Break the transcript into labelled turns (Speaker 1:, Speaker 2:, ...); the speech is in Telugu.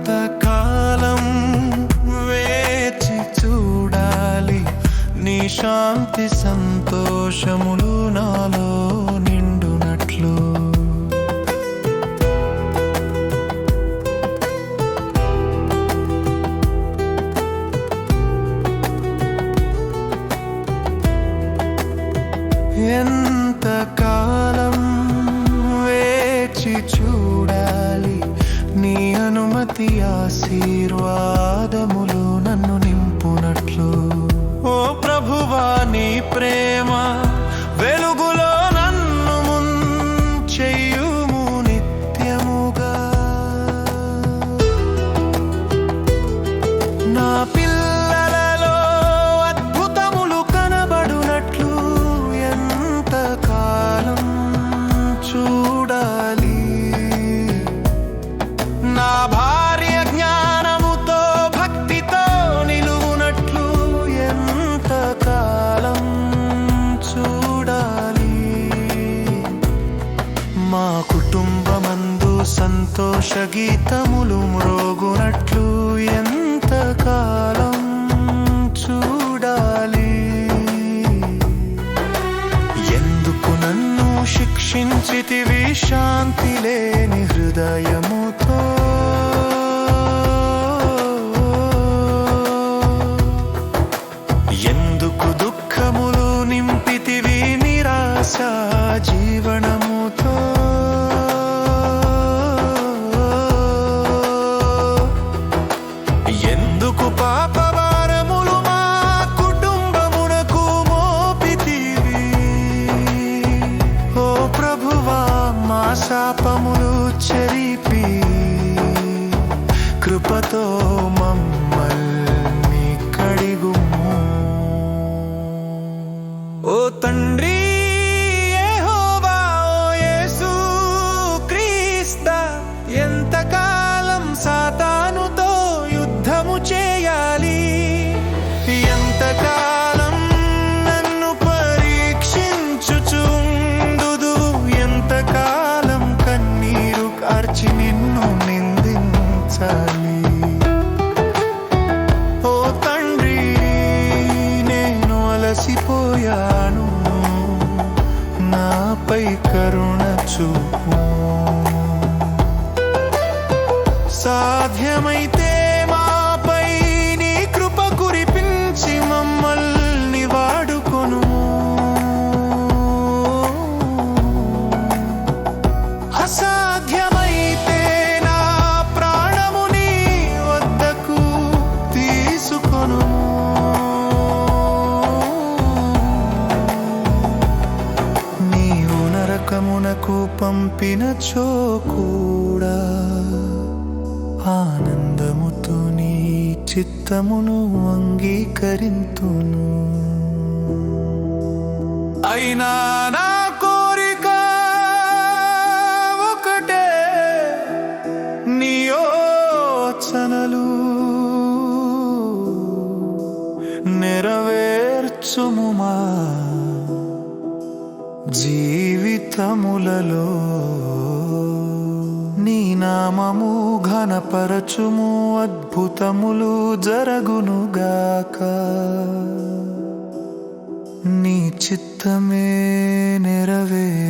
Speaker 1: ఎంతకాలం వేచి చూడాలి నీ శాంతి సంతోషములు నాలో నిండునట్లు. ఎంతకాలం వేచి చూడాలి నీ అనుమతి ఆశీర్వాదములు నన్ను నింపునట్లు. ఓ ప్రభువా, నీ ప్రేమ వెలుగులో నన్ను ముంచెయ్యుము నిత్యముగా. నా పిల్లలలో అద్భుతములు కనబడునట్లు ఎంతకాలం చూడాలి. నా భార్య జ్ఞానముతో భక్తితో నిలువునట్లు ఎంతకాలం చూడాలి. మా కుటుంబమందు సంతోష గీతములు మ్రోగునట్లు ఎంతకాలం చూడాలి. ఎందుకు నన్ను శిక్షించితివి శాంతి లేని హృదయముతో? ఎందుకు దుఃఖములు నింపితివి నిరాశ జీవనముతో? ఎందుకు పాపభారములు మా కుటుంబమునకు మోపితివి? ఓ ప్రభువా, మా శాపములు చెరిపి కృపతో మమ్మల్ని కడిగుము. ఓ తండ్రి యెహోవా, ఓ యేసు క్రీస్తా, ఎంతకాలం సాతానుతో యుద్ధము చేయాలి? ఎంతకాలం నన్ను పరీక్షించుచుందుదు? ఎంతకాలం కన్నీరు కార్చి నిన్ను నిందించాలి? ఓ తండ్రి, నేను అలసిపోయాను, నాపై కరుణ చూపు. సాధ్యమైతే మాపై నీ కృప కురిపించి మమ్మల్ని వాడుకొను. అసాధ్యమైతే నా ప్రాణము నీ వద్దకు తీసుకొను. నీవు నరకమునకు పంపినచో కూడా ఆనందముతో నీ చిత్తమును అంగీకరింతును. అయినా నా కోరిక ఒకటే, నీ యోచనలు నెరవేర్చుము మా జీవితములలో. నీ నామము ఘనపరచుము, అద్భుతములు జరగునుగాక. నీ చిత్తమే నెరవేరుగాక.